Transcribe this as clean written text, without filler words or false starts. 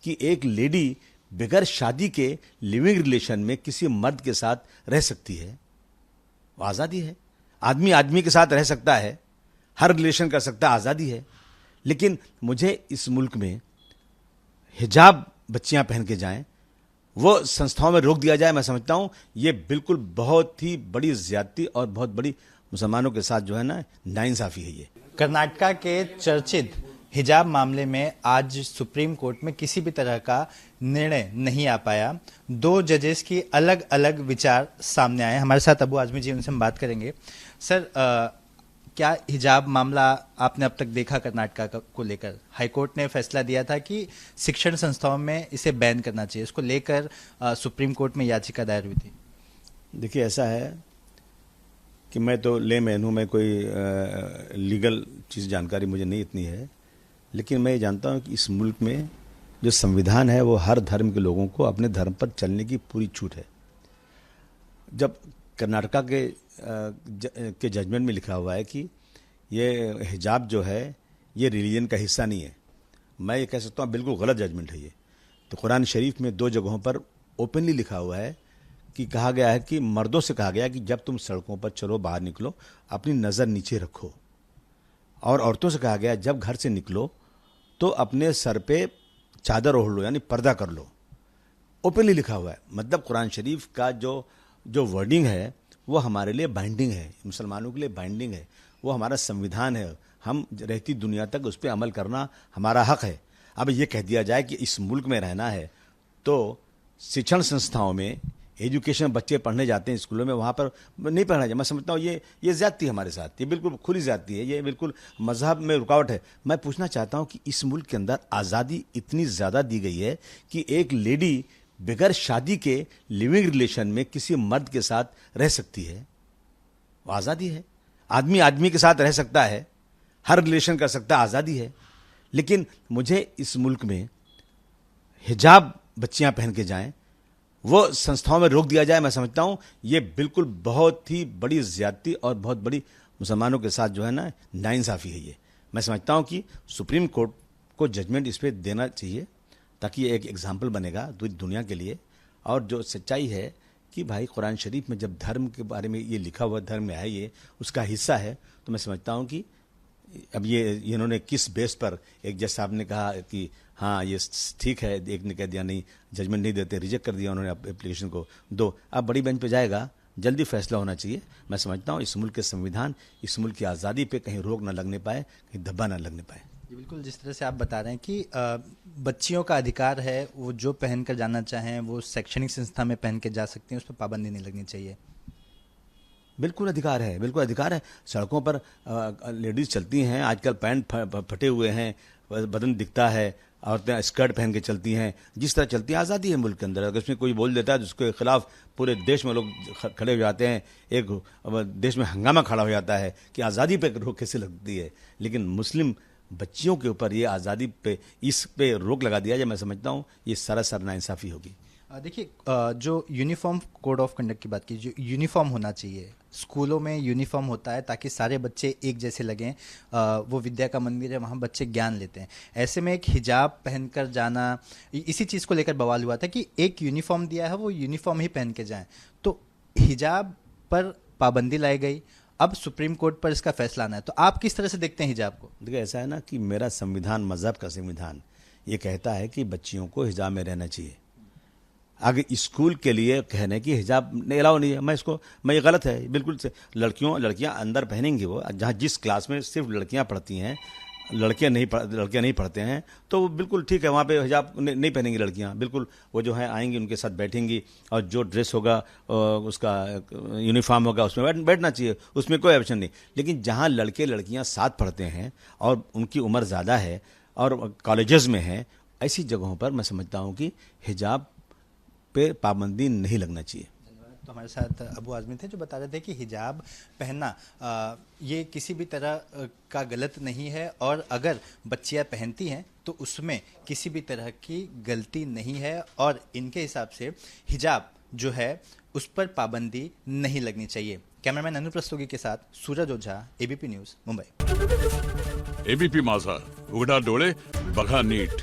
कि एक लेडी बगैर शादी के लिविंग रिलेशन में किसी मर्द के साथ रह सकती है। वो आज़ादी है। आदमी आदमी के साथ रह सकता है, हर रिलेशन कर सकता है, आज़ादी है। लेकिन मुझे इस मुल्क में हिजाब बच्चियां पहन के जाएं, वो संस्थाओं में रोक दिया जाए, मैं समझता हूं ये बिल्कुल बहुत ही बड़ी ज्यादती और बहुत बड़ी मुसलमानों के साथ जो है ना नाइंसाफी है। ये कर्नाटका के चर्चित हिजाब मामले में आज सुप्रीम कोर्ट में किसी भी तरह का निर्णय नहीं आ पाया। दो जजेस की अलग अलग विचार सामने आए। हमारे साथ अबू आजमी जी, उनसे हम बात करेंगे। सर, क्या हिजाब मामला आपने अब तक देखा कर्नाटका को लेकर? हाईकोर्ट ने फैसला दिया था कि शिक्षण संस्थाओं में इसे बैन करना चाहिए। इसको लेकर सुप्रीम कोर्ट में याचिका दायर हुई थी। देखिए, ऐसा है कि मैं तो लेमैन हूँ, मैं कोई लीगल चीज़ जानकारी मुझे नहीं इतनी है, लेकिन मैं ये जानता हूँ कि इस मुल्क में जो संविधान है वो हर धर्म के लोगों को अपने धर्म पर चलने की पूरी छूट है। जब कर्नाटका के जजमेंट में लिखा हुआ है कि ये हिजाब जो है ये रिलीजन का हिस्सा नहीं है, मैं ये कह सकता हूँ बिल्कुल गलत जजमेंट है ये। तो कुरान शरीफ में 2 जगहों पर ओपनली लिखा हुआ है कि कहा गया है कि मर्दों से कहा गया है कि जब तुम सड़कों पर चलो, बाहर निकलो, अपनी नज़र नीचे रखो। और औरतों से कहा गया जब घर से निकलो तो अपने सर पे चादर ओढ़ लो, यानी पर्दा कर लो। ओपनली लिखा हुआ है। मतलब कुरान शरीफ का जो वर्डिंग है वो हमारे लिए बाइंडिंग है, मुसलमानों के लिए बाइंडिंग है। वो हमारा संविधान है, हम रहती दुनिया तक उस पर अमल करना हमारा हक है। अब ये कह दिया जाए कि इस मुल्क में रहना है तो शिक्षण संस्थाओं में एजुकेशन बच्चे पढ़ने जाते हैं स्कूलों में, वहाँ पर नहीं पढ़ना चाहिए। मैं समझता हूँ ये ज्यादती है हमारे साथ, ये बिल्कुल खुली ज्यादती है, ये बिल्कुल मजहब में रुकावट है। मैं पूछना चाहता हूँ कि इस मुल्क के अंदर आज़ादी इतनी ज़्यादा दी गई है कि एक लेडी बगैर शादी के लिविंग रिलेशन में किसी मर्द के साथ रह सकती है। वो आज़ादी है। आदमी आदमी के साथ रह सकता है, हर रिलेशन कर सकता है, आज़ादी है। लेकिन मुझे इस मुल्क में हिजाब बच्चियां पहन के जाएं, वो संस्थाओं में रोक दिया जाए, मैं समझता हूं ये बिल्कुल बहुत ही बड़ी ज्यादती और बहुत बड़ी मुसलमानों के साथ जो है ना नाइंसाफी है। ये मैं समझता हूं कि सुप्रीम कोर्ट को जजमेंट इस पर देना चाहिए, ताकि ये एक एग्जाम्पल बनेगा दुनिया के लिए। और जो सच्चाई है कि भाई कुरान शरीफ में जब धर्म के बारे में ये लिखा हुआ, धर्म में है, ये उसका हिस्सा है, तो मैं समझता हूं कि अब ये इन्होंने किस बेस पर, एक जज साहब ने कहा कि हाँ ये ठीक है, एक ने कह दिया नहीं, जजमेंट नहीं देते, रिजेक्ट कर दिया उन्होंने एप्लीकेशन को। अब बड़ी बेंच पे जाएगा, जल्दी फैसला होना चाहिए। मैं समझता हूँ इस मुल्क के संविधान, इस मुल्क की आज़ादी पे कहीं रोक ना लगने पाए, कहीं धब्बा ना लगने पाए। बिल्कुल, जिस तरह से आप बता रहे हैं कि बच्चियों का अधिकार है, वो जो पहन कर जाना चाहें वो शैक्षणिक संस्था में पहन के जा सकती हैं, उस पर पाबंदी नहीं लगनी चाहिए। बिल्कुल अधिकार है, बिल्कुल अधिकार है। सड़कों पर लेडीज चलती हैं, आजकल पैंट फटे हुए हैं, बदन दिखता है, औरतें स्कर्ट पहन के चलती हैं, जिस तरह चलती हैं, आज़ादी है मुल्क के अंदर। अगर उसमें कोई बोल देता है तो उसके खिलाफ पूरे देश में लोग खड़े हो जाते हैं, एक देश में हंगामा खड़ा हो जाता है कि आज़ादी पे रोक कैसे लगती है। लेकिन मुस्लिम बच्चियों के ऊपर ये आज़ादी पे, इस पे रोक लगा दिया जाए, मैं समझता हूँ ये सरासर नाइंसाफ़ी होगी। देखिए, जो यूनिफॉर्म कोड ऑफ कंडक्ट की बात की, जो यूनिफॉर्म होना चाहिए, स्कूलों में यूनिफॉर्म होता है ताकि सारे बच्चे एक जैसे लगें। वो विद्या का मंदिर है, वहाँ बच्चे ज्ञान लेते हैं। ऐसे में एक हिजाब पहनकर जाना, इसी चीज़ को लेकर बवाल हुआ था कि एक यूनिफॉर्म दिया है, वो यूनिफॉर्म ही पहन के जाएं। तो हिजाब पर पाबंदी लाई गई, अब सुप्रीम कोर्ट पर इसका फैसला आना है, तो आप किस तरह से देखते हैं हिजाब को? देखिए, ऐसा है ना कि मेरा संविधान, मजहब का संविधान ये कहता है कि बच्चियों को हिजाब में रहना चाहिए। आगे स्कूल के लिए कहने की हिजाब नहीं अलाउ नहीं है, मैं ये गलत है बिल्कुल से। लड़कियां अंदर पहनेंगी, वो जहाँ जिस क्लास में सिर्फ लड़कियां पढ़ती हैं, लड़कियां नहीं पढ़ते हैं, तो वो बिल्कुल ठीक है, वहाँ पे हिजाब नहीं पहनेंगी लड़कियां। बिल्कुल वो जो है आएंगी, उनके साथ बैठेंगी, और जो ड्रेस होगा उसका यूनिफॉर्म होगा, उसमें बैठना चाहिए, उसमें कोई ऑप्शन नहीं। लेकिन जहाँ लड़के लड़कियां साथ पढ़ते हैं और उनकी उम्र ज़्यादा है और कॉलेजेस में है, ऐसी जगहों पर मैं समझता हूँ कि हिजाब पे पाबंदी नहीं लगना चाहिए। तो हमारे साथ अबू आजमी थे, जो बता रहे थे कि हिजाब पहनना ये किसी भी तरह का गलत नहीं है, और अगर बच्चियां पहनती हैं तो उसमें किसी भी तरह की गलती नहीं है, और इनके हिसाब से हिजाब जो है उस पर पाबंदी नहीं लगनी चाहिए। कैमरामैन अनु प्रस्तोगी के साथ सूरज ओझा, एबीपी न्यूज़, मुंबई। एबीपी माझा, उघडा डोळे बघा नीट।